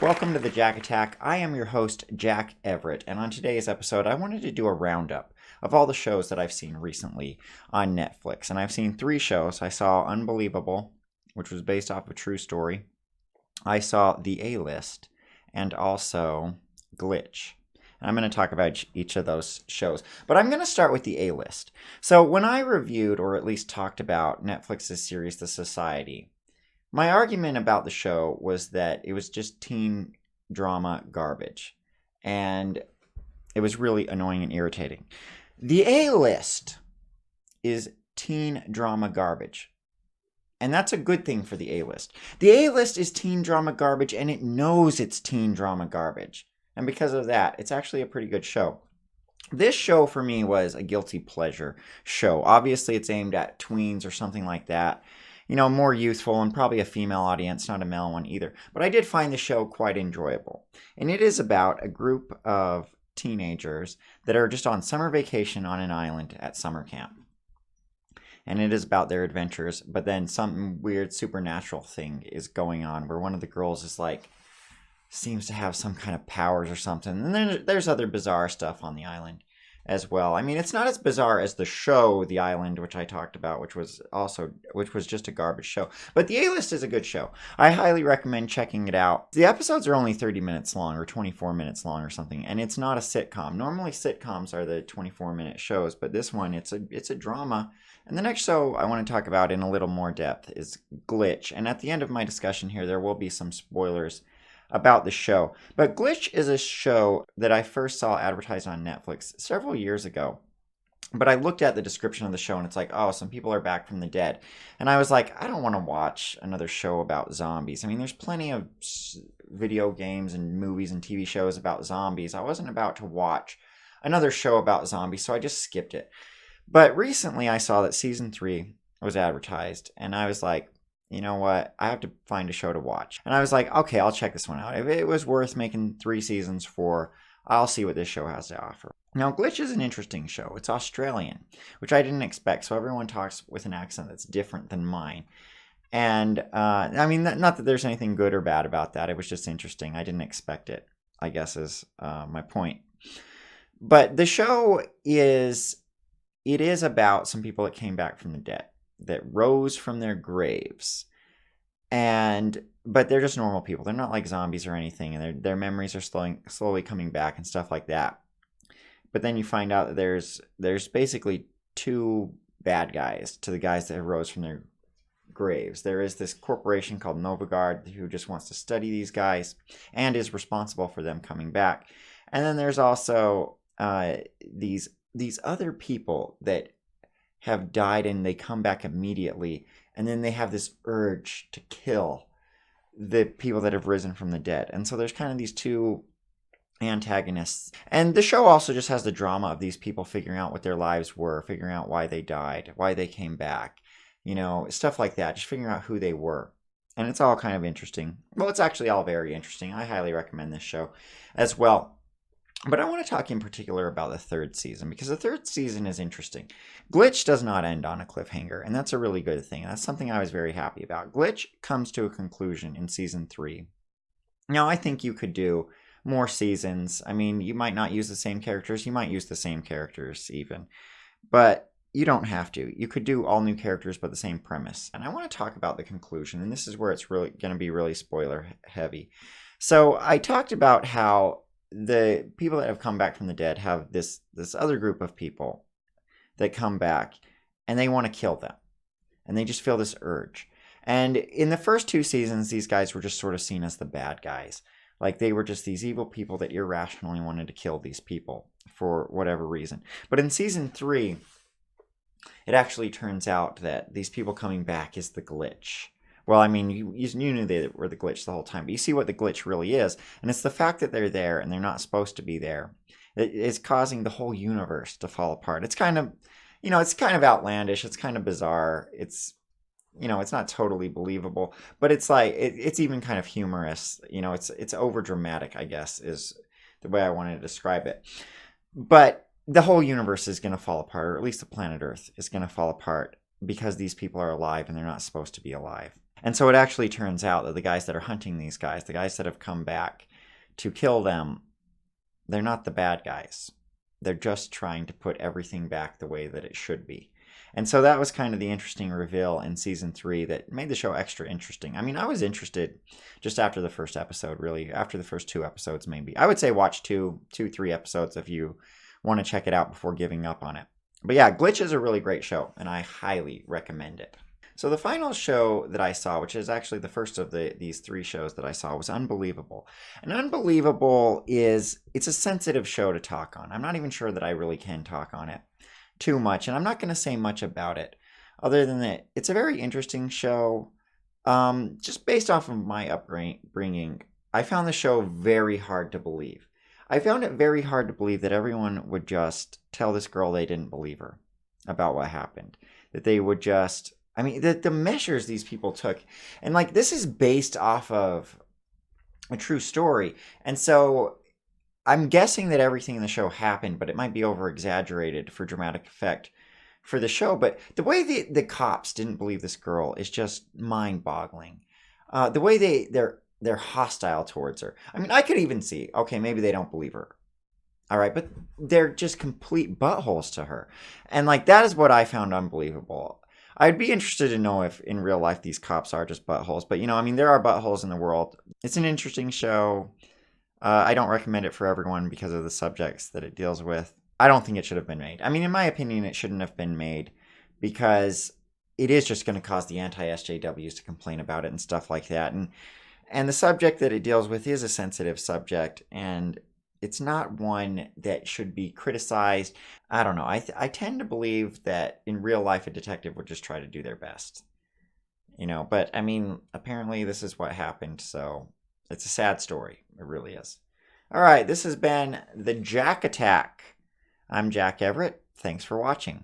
Welcome to the Jack Attack. I am your host, Jack Everett, and on today's episode, I wanted to do a roundup of all the shows that I've seen recently on Netflix. And I've seen 3 shows. I saw Unbelievable, which was based off a true story. I saw The A-List, and also Glitch. And I'm going to talk about each of those shows. But I'm going to start with The A-List. So when I reviewed, or at least talked about Netflix's series, The Society, my argument about the show was that it was just teen drama garbage. And it was really annoying and irritating. The A-List is teen drama garbage. And that's a good thing for the A-List. The A-List is teen drama garbage, and it knows it's teen drama garbage. And because of that, it's actually a pretty good show. This show for me was a guilty pleasure show. Obviously, it's aimed at tweens or something like that. You know, more youthful and probably a female audience, not a male one either. But I did find the show quite enjoyable. And it is about a group of teenagers that are just on summer vacation on an island at summer camp. And it is about their adventures, but then some weird supernatural thing is going on where one of the girls is like, seems to have some kind of powers or something. And then there's other bizarre stuff on the island as well. I mean, it's not as bizarre as the show The Island, which I talked about, which was just a garbage show. But The A-List is a good show. I highly recommend checking it out. The episodes are only 30 minutes long or 24 minutes long or something, and it's not a sitcom. Normally sitcoms are the 24-minute shows, but this one, it's a drama. And the next show I want to talk about in a little more depth is Glitch. And at the end of my discussion here, there will be some spoilers about the show. But Glitch is a show that I first saw advertised on Netflix several years ago. But I looked at the description of the show and it's like, oh, some people are back from the dead. And I was like, I don't want to watch another show about zombies. I mean, there's plenty of video games and movies and TV shows about zombies. I wasn't about to watch another show about zombies, so I just skipped it. But recently I saw that season 3 was advertised, and I was like, you know what? I have to find a show to watch. And I was like, okay, I'll check this one out. If it was worth making 3 seasons for, I'll see what this show has to offer. Now, Glitch is an interesting show. It's Australian, which I didn't expect. So everyone talks with an accent that's different than mine. And I mean, not that there's anything good or bad about that. It was just interesting. I didn't expect it, I guess is my point. But the show is about some people that came back from the dead, that rose from their graves, but they're just normal people. They're not like zombies or anything, and their memories are slowly coming back and stuff like that. But then you find out that there's basically 2 bad guys to the guys that rose from their graves. There is this corporation called Novagard who just wants to study these guys and is responsible for them coming back. And then there's also these other people that have died and they come back immediately, and then they have this urge to kill the people that have risen from the dead. And so there's kind of these 2 antagonists. And the show also just has the drama of these people figuring out what their lives were, figuring out why they died, why they came back, you know, stuff like that, just figuring out who they were. And it's all kind of interesting. Well, it's actually all very interesting. I highly recommend this show as well. But I want to talk in particular about the 3rd season, because the 3rd season is interesting. Glitch does not end on a cliffhanger, and that's a really good thing. That's something I was very happy about. Glitch comes to a conclusion in season 3. Now, I think you could do more seasons. I mean, you might not use the same characters. You might use the same characters even. But you don't have to. You could do all new characters, but the same premise. And I want to talk about the conclusion, and this is where it's really going to be really spoiler heavy. So I talked about how the people that have come back from the dead have this other group of people that come back, and they want to kill them, and they just feel this urge. And in the first 2 seasons, these guys were just sort of seen as the bad guys. Like, they were just these evil people that irrationally wanted to kill these people for whatever reason. But in season 3, it actually turns out that these people coming back is the glitch. Well, I mean, you knew they were the glitch the whole time, but you see what the glitch really is, and it's the fact that they're there and they're not supposed to be there. It's causing the whole universe to fall apart. It's kind of, it's kind of outlandish. It's kind of bizarre. It's, it's not totally believable, but it's like, it's even kind of humorous. It's over dramatic, I guess, is the way I wanted to describe it. But the whole universe is going to fall apart, or at least the planet Earth is going to fall apart because these people are alive and they're not supposed to be alive. And so it actually turns out that the guys that are hunting these guys, the guys that have come back to kill them, they're not the bad guys. They're just trying to put everything back the way that it should be. And so that was kind of the interesting reveal in season 3 that made the show extra interesting. I mean, I was interested just after the first episode, really, after the first 2 episodes, maybe. I would say watch 3 episodes if you want to check it out before giving up on it. But yeah, Glitch is a really great show, and I highly recommend it. So the final show that I saw, which is actually the first of these 3 shows that I saw, was Unbelievable. And Unbelievable it's a sensitive show to talk on. I'm not even sure that I really can talk on it too much, and I'm not going to say much about it other than that it's a very interesting show. Just based off of my upbringing, I found the show very hard to believe. I found it very hard to believe that everyone would just tell this girl they didn't believe her about what happened. That they would just, I mean, the measures these people took. And like, this is based off of a true story. And so I'm guessing that everything in the show happened, but it might be over exaggerated for dramatic effect for the show. But the way the cops didn't believe this girl is just mind boggling. The way they're hostile towards her. I mean, I could even see, okay, maybe they don't believe her. All right, but they're just complete buttholes to her. And like, that is what I found unbelievable. I'd be interested to know if in real life these cops are just buttholes. But, I mean, there are buttholes in the world. It's an interesting show. I don't recommend it for everyone because of the subjects that it deals with. I don't think it should have been made. I mean, in my opinion, it shouldn't have been made because it is just going to cause the anti-SJWs to complain about it and stuff like that. And the subject that it deals with is a sensitive subject, and it's not one that should be criticized. I don't know. I tend to believe that in real life, a detective would just try to do their best. But I mean, apparently this is what happened, so it's a sad story. It really is. All right, this has been the Jack Attack. I'm Jack Everett. Thanks for watching.